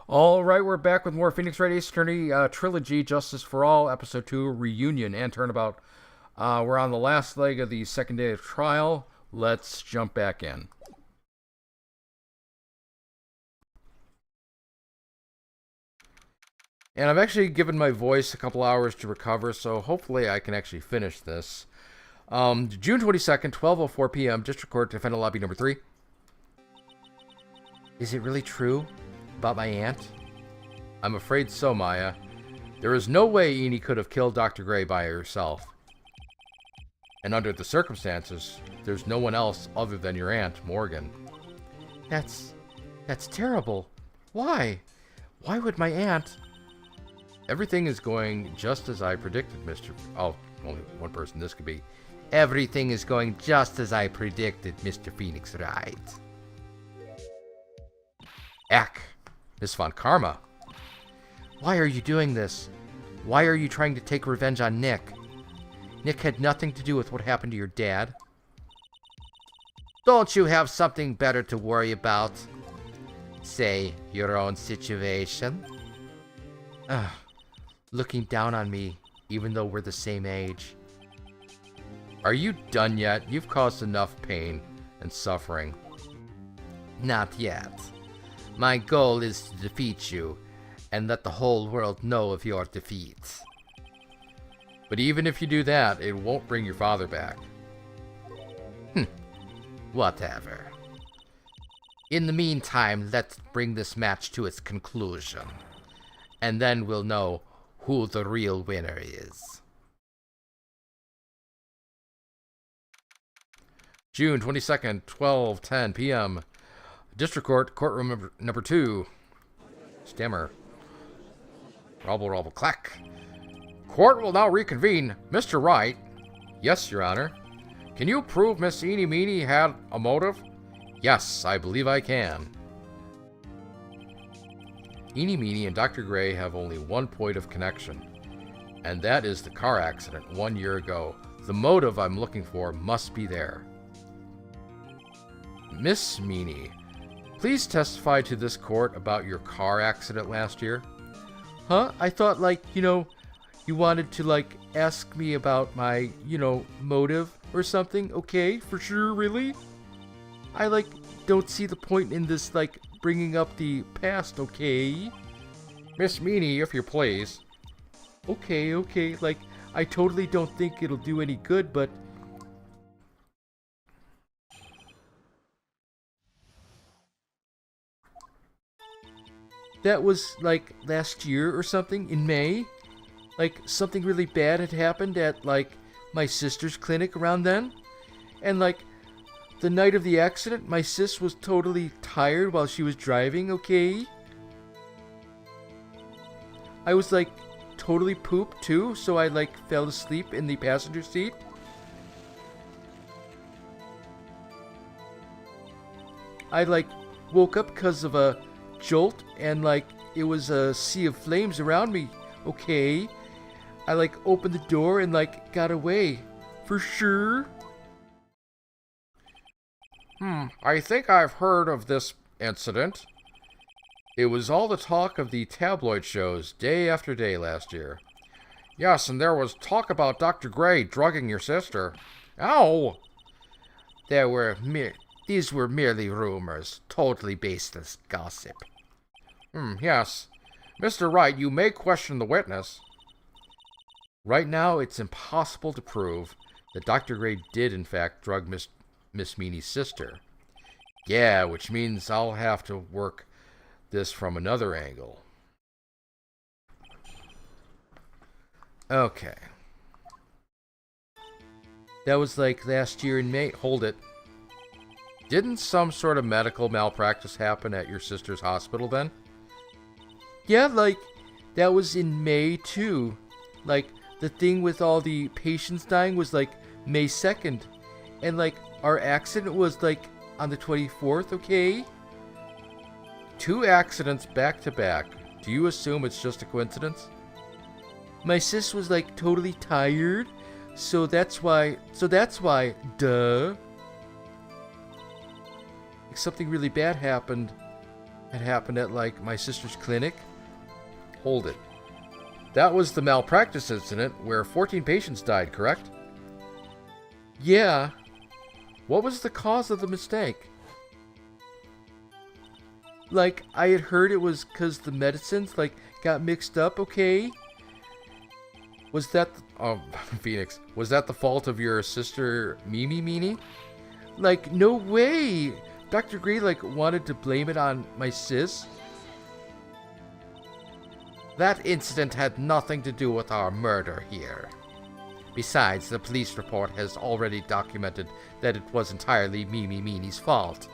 All right, we're back with more Phoenix Wright Ace Attorney Trilogy, Justice for All, Episode 2, Reunion and Turnabout. We're on the last leg of the second day of trial. Let's jump back in. And I've actually given my voice a couple hours to recover, so hopefully I can actually finish this. June 22nd, 12:04 p.m., District Court, Defendant Lobby number 3. Is it really true about my aunt? I'm afraid so, Maya. There is no way Enid could have killed Dr. Gray by herself. And under the circumstances, there's no one else other than your aunt, Morgan. That's terrible. Why? Why would my aunt... Everything is going just as I predicted, Mr. Oh, only one person this could be. Everything is going just as I predicted, Mr. Phoenix Wright. Ack, Miss Von Karma. Why are you doing this? Why are you trying to take revenge on Nick? Nick had nothing to do with what happened to your dad. Don't you have something better to worry about? Say, your own situation? Ugh. Looking down on me, even though we're the same age. Are you done yet? You've caused enough pain and suffering. Not yet. My goal is to defeat you, and let the whole world know of your defeat. But even if you do that, it won't bring your father back. Whatever. In the meantime, let's bring this match to its conclusion. And then we'll know who the real winner is. June 22nd, 12:10 p.m. District Court, Courtroom number 2. Stammer. Rubble, rubble, clack. Court will now reconvene. Mr. Wright. Yes, Your Honor. Can you prove Miss Eenie Meenie had a motive? Yes, I believe I can. Eenie Meenie and Dr. Gray have only one point of connection, and that is the car accident 1 year ago. The motive I'm looking for must be there. Miss Meenie, please testify to this court about your car accident last year. Huh? I thought, you wanted to, ask me about my, motive or something. Okay, for sure, really? I, don't see the point in this, bringing up the past, okay? Miss Meenie, if you please. Okay. I totally don't think it'll do any good, but... That was, last year or something, in May? Something really bad had happened at, my sister's clinic around then? And, the night of the accident, my sis was totally tired while she was driving, okay? I was, totally pooped, too, so I, fell asleep in the passenger seat. I, woke up because of a jolt, and, it was a sea of flames around me, okay? I, opened the door and, got away. For sure. I think I've heard of this incident. It was all the talk of the tabloid shows day after day last year. Yes, and there was talk about Dr. Gray drugging your sister. Ow! These were merely rumors, totally baseless gossip. Yes. Mr. Wright, you may question the witness. Right now, it's impossible to prove that Dr. Gray did, in fact, drug Miss Meenie's sister. Yeah, which means I'll have to work this from another angle. Okay. That was last year in May. Hold it. Didn't some sort of medical malpractice happen at your sister's hospital then? Yeah, that was in May too. The thing with all the patients dying was May 2nd. And our accident was on the 24th, okay? 2 accidents back to back. Do you assume it's just a coincidence? My sis was totally tired, so that's why, duh. Something really bad happened. had happened at, like, my sister's clinic? Hold it. That was the malpractice incident where 14 patients died, correct? Yeah. What was the cause of the mistake? Like, I had heard it was because the medicines, like, got mixed up, okay? Was that... Phoenix. Was that the fault of your sister, Mimi Meanie? Like, no way! Dr. Gray, like, wanted to blame it on my sis? That incident had nothing to do with our murder here. Besides, the police report has already documented that it was entirely Mimi Meanie's fault.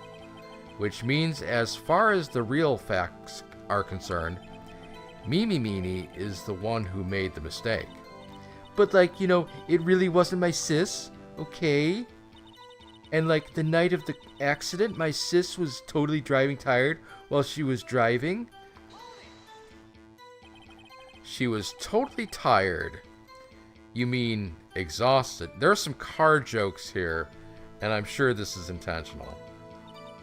Which means, as far as the real facts are concerned, Mimi Meanie is the one who made the mistake. But, like, you know, it really wasn't my sis, okay? And, like, the night of the accident, my sis was totally driving tired while she was driving. She was totally tired. You mean exhausted. There are some car jokes here, and I'm sure this is intentional.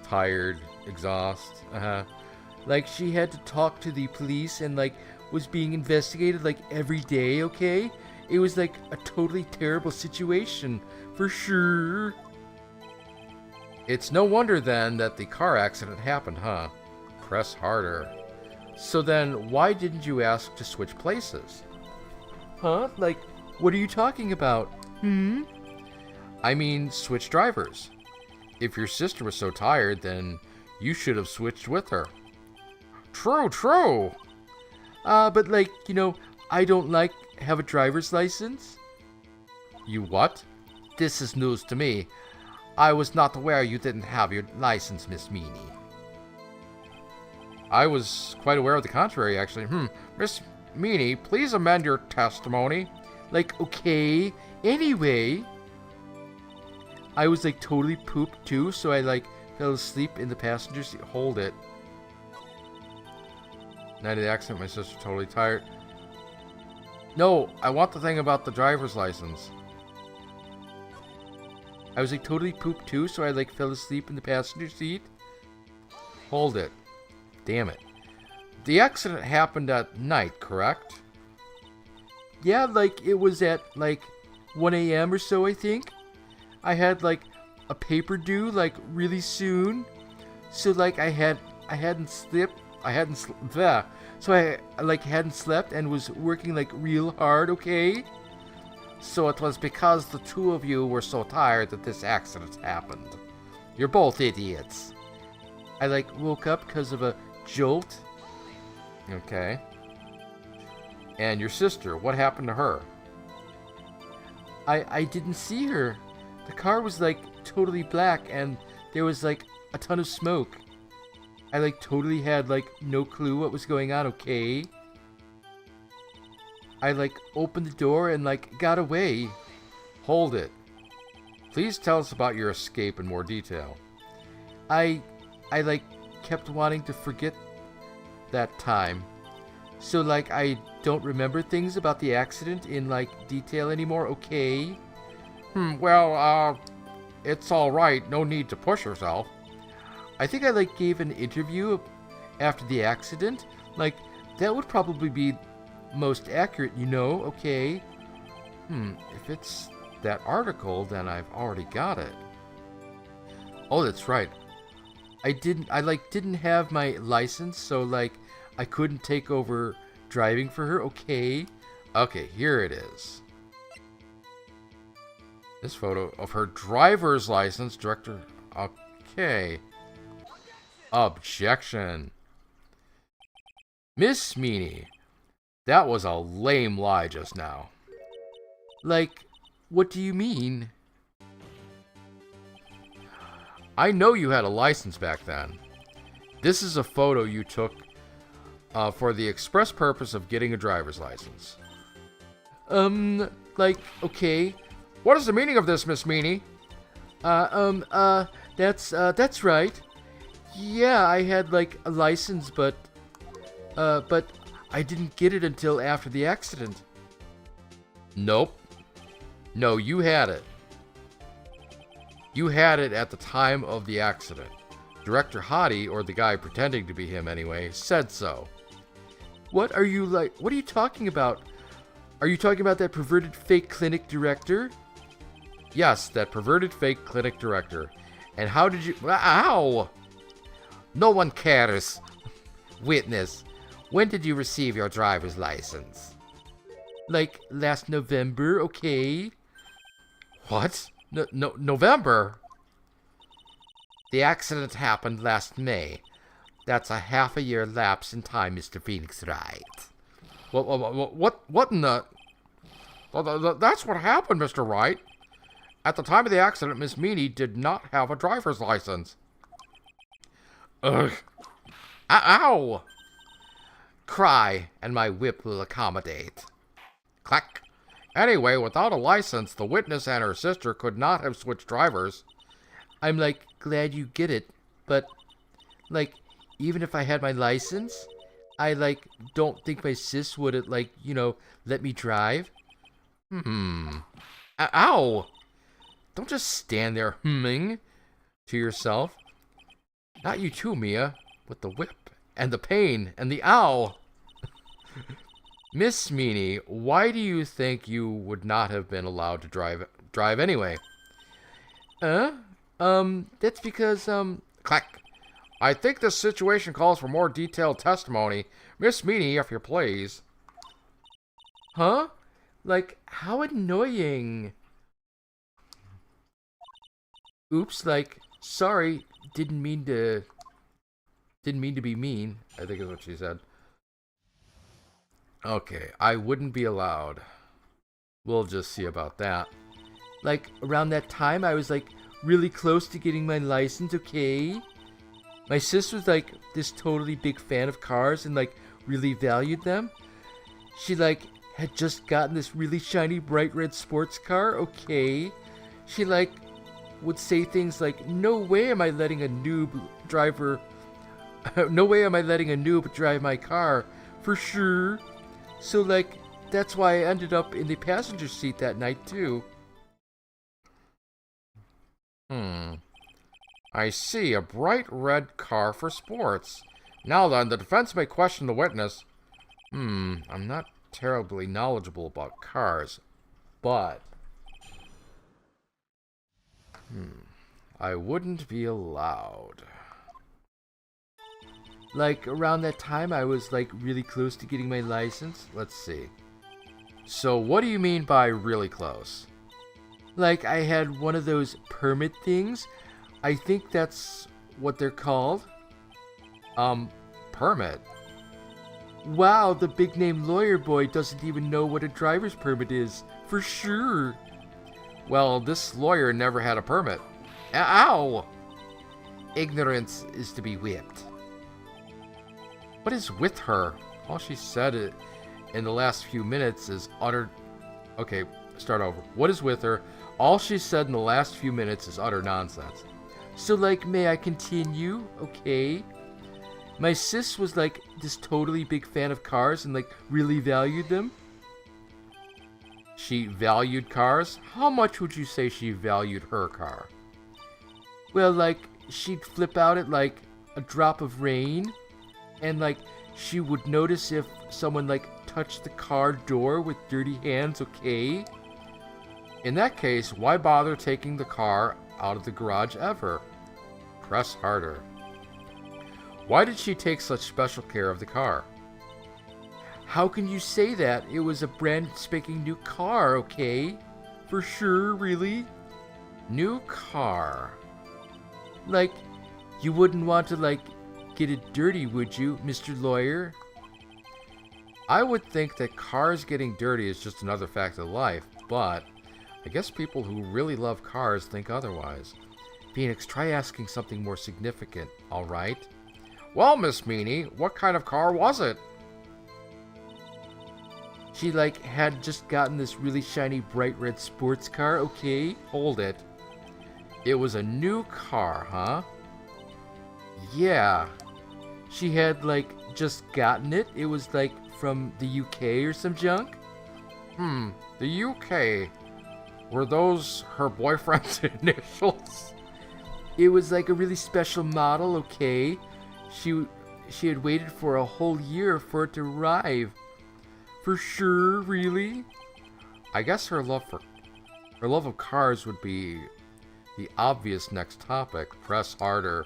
Tired, exhaust, Like, she had to talk to the police and, like, was being investigated, like, every day, okay? It was, like, a totally terrible situation, for sure. It's no wonder, then, that the car accident happened, huh? Press harder. So then, why didn't you ask to switch places? Huh? Like, what are you talking about? I mean, switch drivers. If your sister was so tired, then you should have switched with her. True. But, like, you know, I don't, like, have a driver's license. You what? This is news to me. I was not aware you didn't have your license, Miss Meanie. I was quite aware of the contrary, actually. Miss Meanie, please amend your testimony. Like, okay. Anyway, I was, like, totally pooped, too, so I, like, fell asleep in the passenger seat. Hold it. Night of the accident, my sister totally tired. No, I want the thing about the driver's license. I was, like, totally pooped, too, so I, like, fell asleep in the passenger seat. Hold it. Damn it. The accident happened at night, correct? Yeah, like, it was at, like, 1 a.m. or so, I think. I had, like, a paper due, like, really soon. So, like, I hadn't slept. So I, like, hadn't slept and was working, like, real hard, okay? So it was because the two of you were so tired that this accident happened. You're both idiots. I, like, woke up because of a jolt. Okay. And your sister, what happened to her? I didn't see her. The car was, like, totally black and there was, like, a ton of smoke. I, like, totally had, like, no clue what was going on, okay? I, like, opened the door and, like, got away. Hold it. Please tell us about your escape in more detail. I like, kept wanting to forget that time. So, like, I don't remember things about the accident in, like, detail anymore, okay? Well, it's alright. No need to push yourself. I think I, like, gave an interview after the accident. Like, that would probably be most accurate, you know, okay? If it's that article, then I've already got it. Oh, that's right. I didn't have my license, so, like, I couldn't take over driving for her, okay? Okay, here it is. This photo of her driver's license, director, okay. Objection. Miss Meanie, that was a lame lie just now. Like, what do you mean? I know you had a license back then. This is a photo you took for the express purpose of getting a driver's license. Like, okay. What is the meaning of this, Miss Meanie? That's right. Yeah, I had, like, a license, but I didn't get it until after the accident. Nope. No, you had it. You had it at the time of the accident. Director Hottie, or the guy pretending to be him anyway, said so. What are you talking about? Are you talking about that perverted fake clinic director? Yes, that perverted fake clinic director. And how did you... Ow! No one cares. Witness, when did you receive your driver's license? Like, last November, okay. What? November? The accident happened last May. That's a half a year lapse in time, Mr. Phoenix Wright. What in the... That's what happened, Mr. Wright. At the time of the accident, Miss Meany did not have a driver's license. Ugh. Ow! Cry, and my whip will accommodate. Clack. Anyway, without a license, the witness and her sister could not have switched drivers. I'm, like, glad you get it, but, like, even if I had my license, I, like, don't think my sis would have, like, you know, let me drive. Ow! Don't just stand there humming to yourself. Not you too, Mia, with the whip and the pain and the ow. Miss Meany, why do you think you would not have been allowed to drive anyway? That's because, clack. I think this situation calls for more detailed testimony. Miss Meany, if you please. Huh? Like, how annoying. Oops, like, sorry, didn't mean to be mean, I think is what she said. Okay, I wouldn't be allowed. We'll just see about that. Like, around that time, I was, like, really close to getting my license, okay? My sis was, like, this totally big fan of cars and, like, really valued them. She, like, had just gotten this really shiny, bright red sports car, okay? She, like, would say things like, no way am I letting a noob drive my car, for sure. So, like, that's why I ended up in the passenger seat that night, too. I see, a bright red car for sports. Now then, the defense may question the witness. I'm not terribly knowledgeable about cars, but... I wouldn't be allowed. Like, around that time, I was, like, really close to getting my license. Let's see. So, what do you mean by really close? Like, I had one of those permit things. I think that's what they're called. Permit? Wow, the big-name lawyer boy doesn't even know what a driver's permit is. For sure. Well, this lawyer never had a permit. Ow! Ignorance is to be whipped. What is with her? All she said in the last few minutes is utter... Okay, start over. What is with her? All she said in the last few minutes is utter nonsense. So, like, may I continue? Okay. My sis was, like, this totally big fan of cars and, like, really valued them. She valued cars? How much would you say she valued her car? Well, like, she'd flip out at, like, a drop of rain. And, like, she would notice if someone, like, touched the car door with dirty hands, okay? In that case, why bother taking the car out of the garage ever? Press harder. Why did she take such special care of the car? How can you say that? It was a brand spanking new car, okay? For sure, really? New car. Like, you wouldn't want to, like, get it dirty, would you, Mr. Lawyer? I would think that cars getting dirty is just another fact of life, but I guess people who really love cars think otherwise. Phoenix, try asking something more significant, alright? Well, Miss Meany, what kind of car was it? She, like, had just gotten this really shiny, bright red sports car, okay? Hold it. It was a new car, huh? Yeah. She had, like, just gotten it. It was, like, from the UK or some junk. The UK. Were those her boyfriend's initials? It was like a really special model, okay? She had waited for a whole year for it to arrive. For sure, really? I guess her love of cars would be the obvious next topic. Press harder.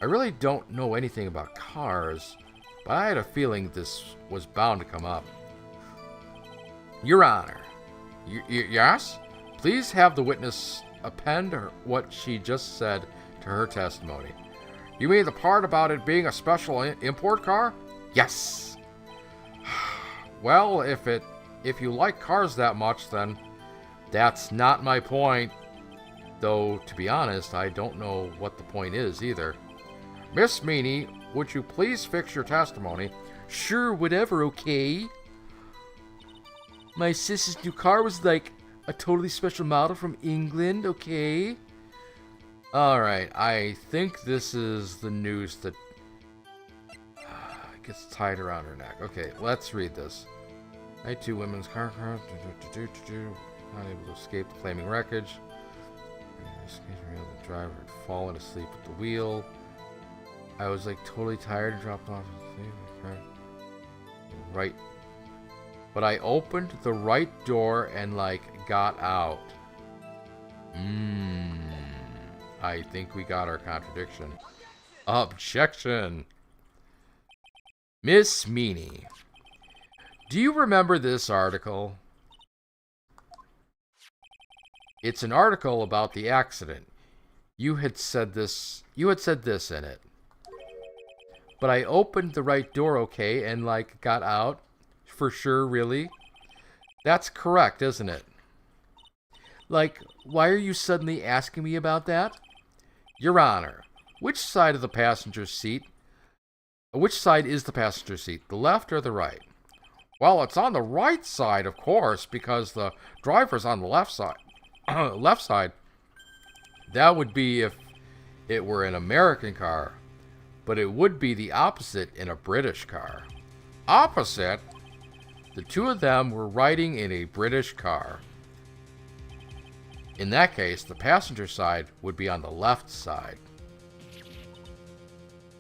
I really don't know anything about cars, but I had a feeling this was bound to come up. Your Honor. Yes? Please have the witness append what she just said to her testimony. You mean the part about it being a special import car? Yes. Well, if you like cars that much, then that's not my point. Though, to be honest, I don't know what the point is either. Miss Meany, would you please fix your testimony? Sure, whatever, okay? My sister's new car was like a totally special model from England, okay? Alright, I think this is the noose that gets tied around her neck. Okay, let's read this. Night 2 women's car crash. Not able to escape the flaming wreckage. The driver had fallen asleep at the wheel. I was like totally tired and dropped off. Right. But I opened the right door and like got out. I think we got our contradiction. Objection. Miss Meany, do you remember this article? It's an article about the accident. You had said this in it. But I opened the right door okay and like got out. For sure, really? That's correct, isn't it? Like, why are you suddenly asking me about that? Your Honor, which side is the passenger seat? The left or the right? Well, it's on the right side, of course, because the driver's on the left side. Left side. That would be if it were an American car, but it would be the opposite in a British car. Opposite? The two of them were riding in a British car. In that case, the passenger side would be on the left side.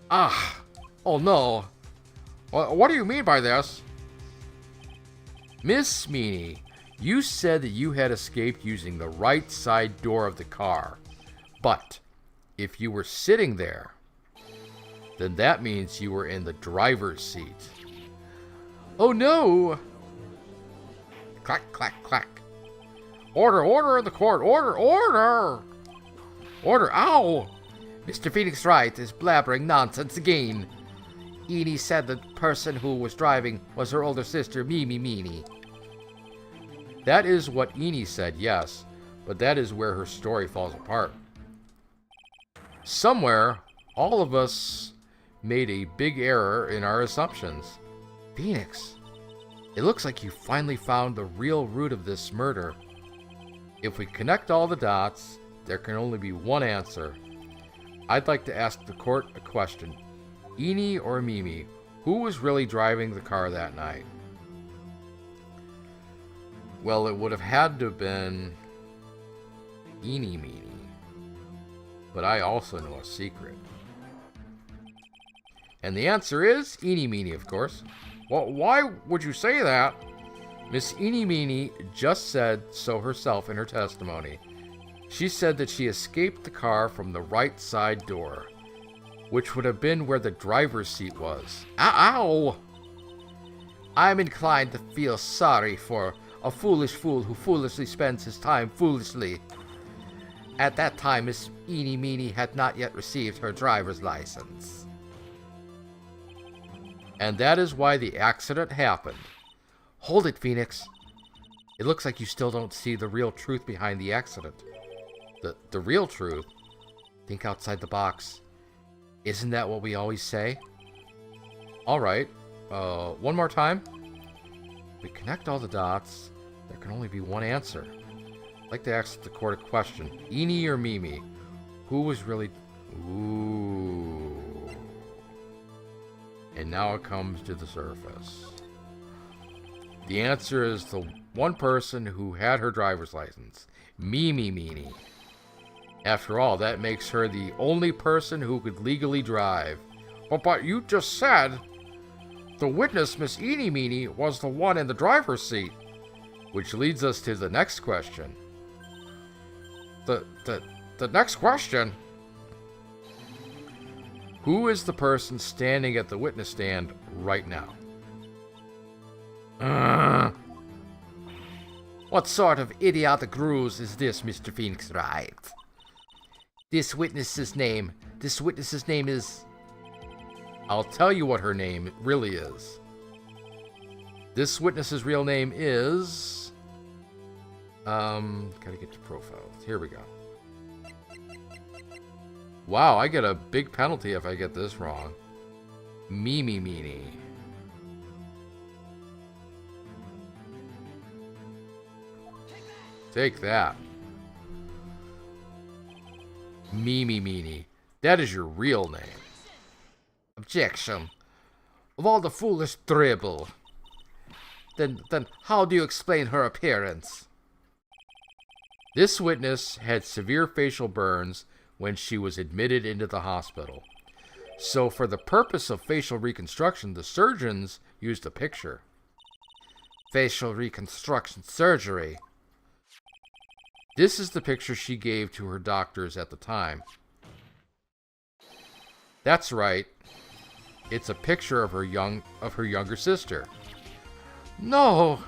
Ah! Oh no! What do you mean by this? Miss Meany, you said that you had escaped using the right side door of the car. But if you were sitting there, then that means you were in the driver's seat. Oh no! Clack, clack, clack. Order in the court. Order! Order, ow! Mr. Phoenix Wright is blabbering nonsense again. Enid said the person who was driving was her older sister, Mimi Meany. That is what Enid said, yes, but that is where her story falls apart. Somewhere, all of us made a big error in our assumptions. Phoenix, it looks like you finally found the real root of this murder. If we connect all the dots, there can only be one answer. I'd like to ask the court a question. Enid or Mimi, who was really driving the car that night? Well, it would have had to have been Enid Meany. But I also know a secret. And the answer is Enid Meany, of course. Well, why would you say that? Miss Enid Meany just said so herself in her testimony. She said that she escaped the car from the right side door, which would have been where the driver's seat was. Ow! I'm inclined to feel sorry for a foolish fool who foolishly spends his time foolishly. At that time, Miss Enid Meany had not yet received her driver's license. And that is why the accident happened. Hold it, Phoenix. It looks like you still don't see the real truth behind the accident. The real truth? Think outside the box. Isn't that what we always say? Alright. One more time. We connect all the dots. There can only be one answer. I'd like to ask the court a question. Enid or Mimi? Who was really... Ooh. And now it comes to the surface. The answer is the one person who had her driver's license. Mimi Meany. After all, that makes her the only person who could legally drive. But you just said the witness, Miss Eenie Meenie, was the one in the driver's seat. Which leads us to the next question. The next question? Who is the person standing at the witness stand right now? What sort of idiotic ruse is this, Mr. Phoenix Wright? This witness's name is... I'll tell you what her name really is. This witness's real name is... gotta get to profiles. Here we go. Wow, I get a big penalty if I get this wrong. Mimi Meanie. Take that. Mimi Meanie. That is your real name. Objection. Of all the foolish dribble. Then how do you explain her appearance? This witness had severe facial burns when she was admitted into the hospital. So for the purpose of facial reconstruction, the surgeons used a picture. Facial reconstruction surgery. This is the picture she gave to her doctors at the time. That's right. It's a picture of her younger sister. No.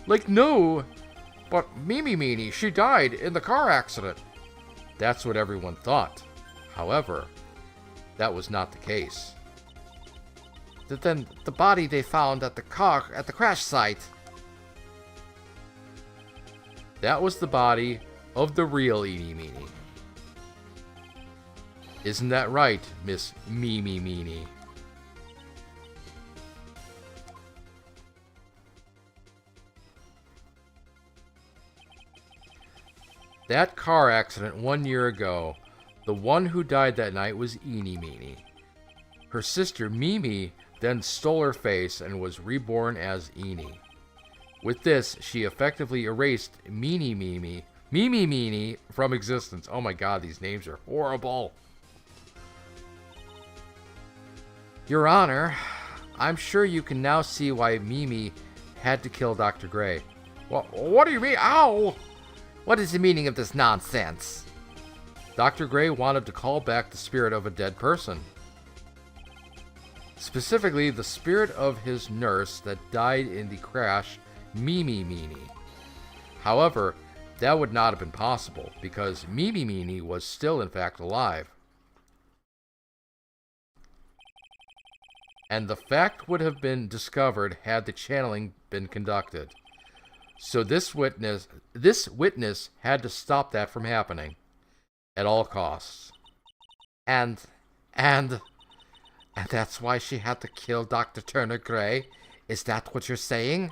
Like, no. But Mimi Meanie, she died in the car accident. That's what everyone thought. However, that was not the case. Then the body they found at the crash site. That was the body of the real Eenie Meenie. Isn't that right, Miss Mimi Meanie? That car accident 1 year ago, the one who died that night was Eenie Meenie. Her sister Mimi then stole her face and was reborn as Eenie. With this, she effectively erased Mimi Meanie from existence. Oh my god, these names are horrible. Your Honor, I'm sure you can now see why Mimi had to kill Dr. Gray. What do you mean? Ow! What is the meaning of this nonsense? Dr. Gray wanted to call back the spirit of a dead person. Specifically, the spirit of his nurse that died in the crash, Mimi Meanie. However, that would not have been possible, because Mimi Meanie was still in fact alive. And the fact would have been discovered had the channeling been conducted. So this witness had to stop that from happening at all costs. And that's why she had to kill Dr. Turner Gray? Is that what you're saying?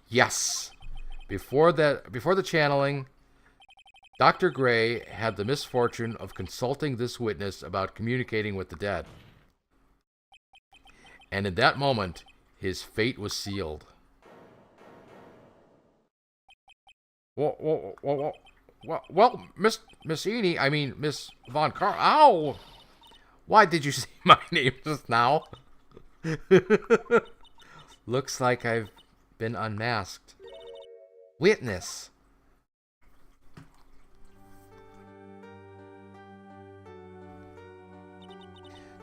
Yes. Before the channeling, Dr. Gray had the misfortune of consulting this witness about communicating with the dead. And in that moment, his fate was sealed. Well, Miss Eenie, I mean, Miss Von Car... Ow! Why did you say my name just now? Looks like I've been unmasked. Witness.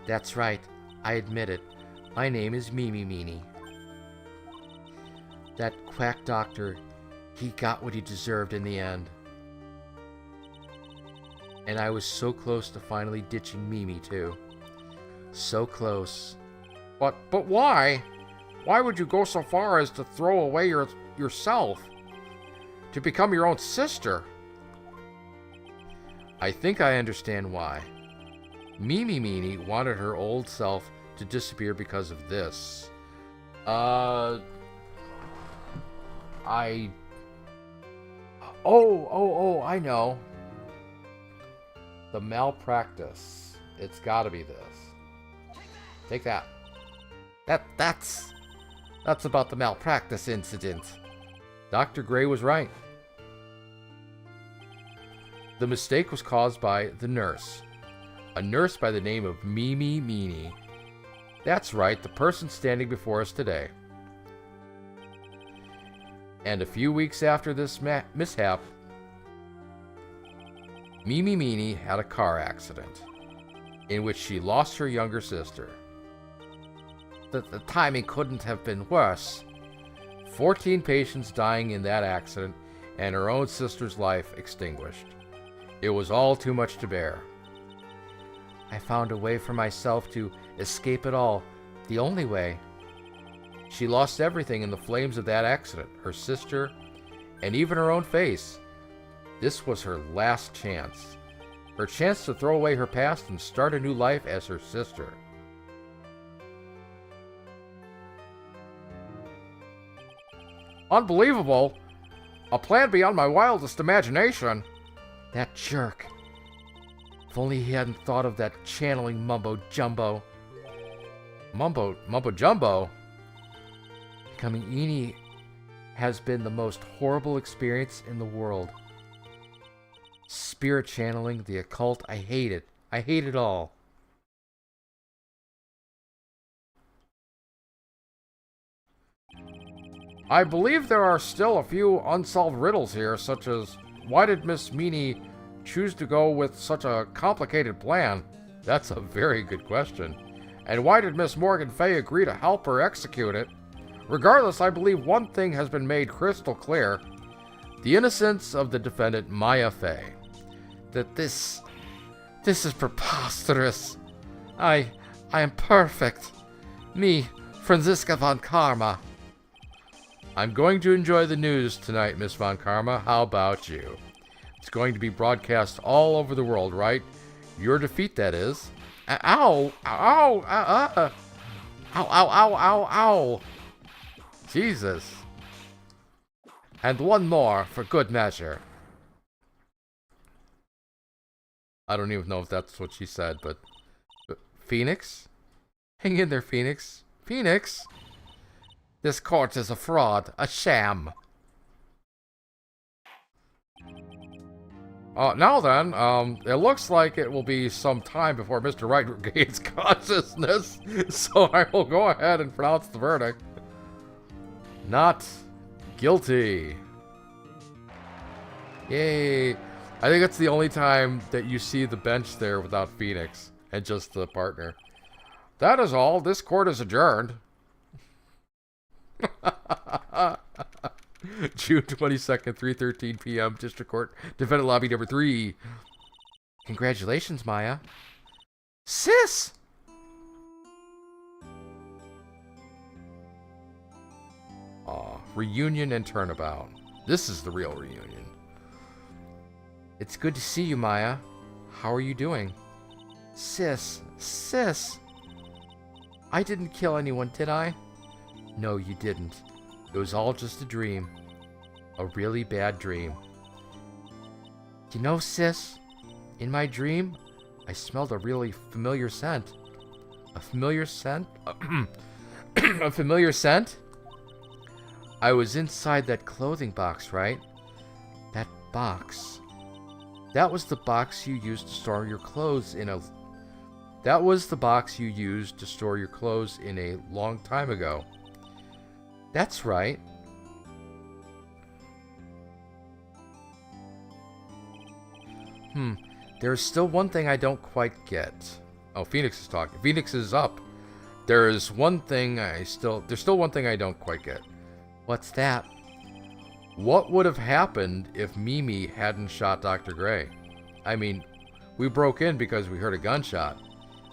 That's right. I admit it. My name is Mimi Meanie. That quack doctor, he got what he deserved in the end. And I was so close to finally ditching Mimi, too. So close. But why? Why would you go so far as to throw away yourself? To become your own sister? I think I understand why. Mimi Meanie wanted her old self to disappear because of this. Oh, I know. The malpractice. It's gotta be this. Take that. That's about the malpractice incident. Dr. Gray was right. The mistake was caused by the nurse. A nurse by the name of Mimi Meanie. That's right, the person standing before us today. And a few weeks after this mishap, Mimi Meanie had a car accident in which she lost her younger sister. The timing couldn't have been worse. 14 patients dying in that accident and her own sister's life extinguished. It was all too much to bear. I found a way for myself to escape it all, the only way. She lost everything in the flames of that accident, her sister, and even her own face. This was her last chance. Her chance to throw away her past and start a new life as her sister. Unbelievable! A plan beyond my wildest imagination. That jerk. If only he hadn't thought of that channeling mumbo-jumbo. Mumbo-jumbo? Becoming Eni has been the most horrible experience in the world. Spirit channeling, the occult, I hate it. I hate it all. I believe there are still a few unsolved riddles here, such as why did Miss Meanie choose to go with such a complicated plan? That's a very good question. And why did Miss Morgan Fay agree to help her execute it? Regardless, I believe one thing has been made crystal clear. The innocence of the defendant, Maya Fay. That this is preposterous. I am perfect. Me, Franziska von Karma. I'm going to enjoy the news tonight, Miss von Karma. How about you? It's going to be broadcast all over the world, right? Your defeat, that is. Ow! Ow! Ow! Ow! Ow! Ow! Ow! Jesus. And one more for good measure. I don't even know if that's what she said, but Phoenix? Hang in there, Phoenix. Phoenix? This court is a fraud, a sham. Now then, it looks like it will be some time before Mr. Wright regains consciousness, so I will go ahead and pronounce the verdict. Not guilty. Yay. I think it's the only time that you see the bench there without Phoenix and just the partner. That is all. This court is adjourned. June 22nd, 3:13 p.m. District Court, Defendant Lobby number 3. Congratulations, Maya. Sis! Aw, reunion and Turnabout. This is the real reunion. It's good to see you, Maya. How are you doing? Sis. I didn't kill anyone, did I? No, you didn't. It was all just a dream. A really bad dream. You know, sis, in my dream, I smelled a really familiar scent. A familiar scent? A familiar scent? I was inside that clothing box, right? That box. That was the box you used to store your clothes in a... That was the box you used to store your clothes in a long time ago. That's right. There's still one thing I don't quite get. Oh, Phoenix is talking. Phoenix is up. There's still one thing I don't quite get. What's that? What would have happened if Mimi hadn't shot Dr. Gray? I mean, we broke in because we heard a gunshot.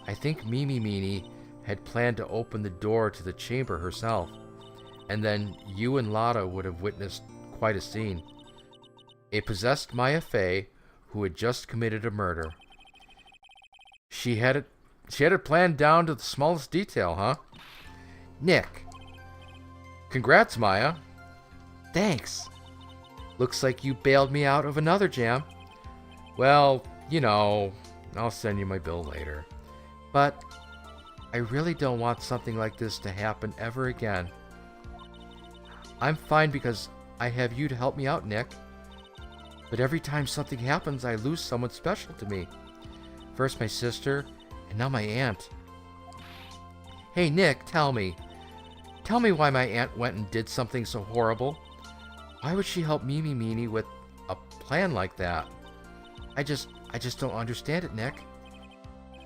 I think Mimi Meanie had planned to open the door to the chamber herself. And then you and Lotta would have witnessed quite a scene. A possessed Maya Fey who had just committed a murder. She had it planned down to the smallest detail, huh? Nick. Congrats, Maya. Thanks. Looks like you bailed me out of another jam. Well, you know, I'll send you my bill later. But I really don't want something like this to happen ever again. I'm fine because I have you to help me out, Nick. But every time something happens, I lose someone special to me. First my sister, and now my aunt. Hey, Nick, tell me. Tell me why my aunt went and did something so horrible. Why would she help Mimi Meanie with a plan like that? I just don't understand it, Nick.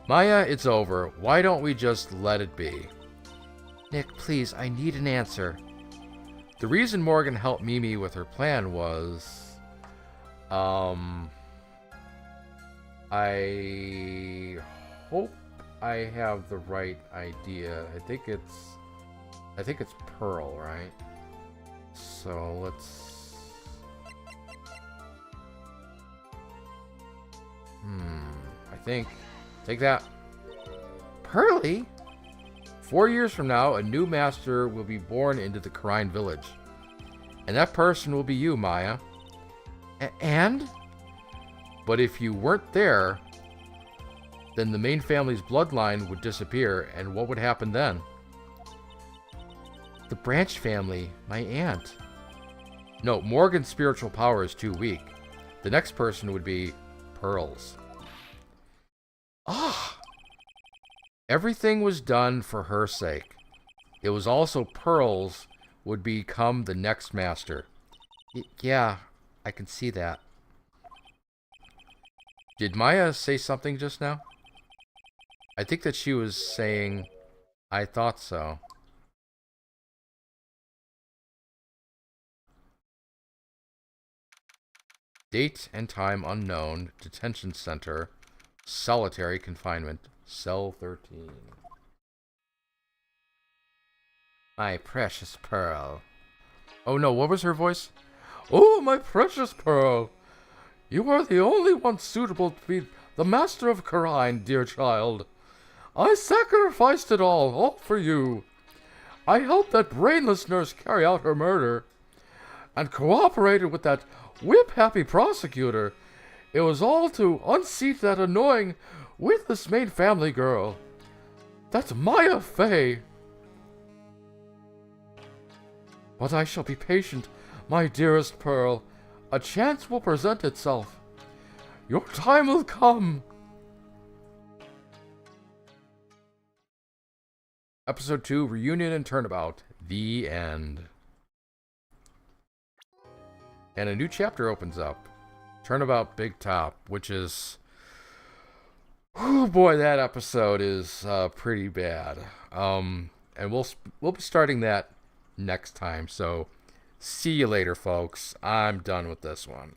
Maya, it's over. Why don't we just let it be? Nick, please, I need an answer. The reason Morgan helped Mimi with her plan was... I hope I have the right idea. I think it's Pearl, right? So let's... I think... Take that. Pearly? 4 years from now, a new master will be born into the Karine village. And that person will be you, Maya. And? But if you weren't there, then the main family's bloodline would disappear, and what would happen then? The Branch family, my aunt. No, Morgan's spiritual power is too weak. The next person would be Pearl's. Ah! Everything was done for her sake. It was also Pearl's would become the next master. Yeah, I can see that. Did Maya say something just now? I think that she was saying, I thought so. Date and time unknown. Detention center. Solitary confinement. Cell 13. My precious Pearl. Oh no, what was her voice? Oh, my precious Pearl. You are the only one suitable to be the master of Karine, dear child. I sacrificed it all for you. I helped that brainless nurse carry out her murder, and cooperated with that whip-happy prosecutor. It was all to unseat that annoying, witless main family girl. That's Maya Fey. But I shall be patient, my dearest Pearl. A chance will present itself. Your time will come. Episode 2, Reunion and Turnabout. The end. And a new chapter opens up. Turnabout Big Top, which is... Oh boy, that episode is pretty bad. And we'll be starting that next time. So, see you later, folks. I'm done with this one.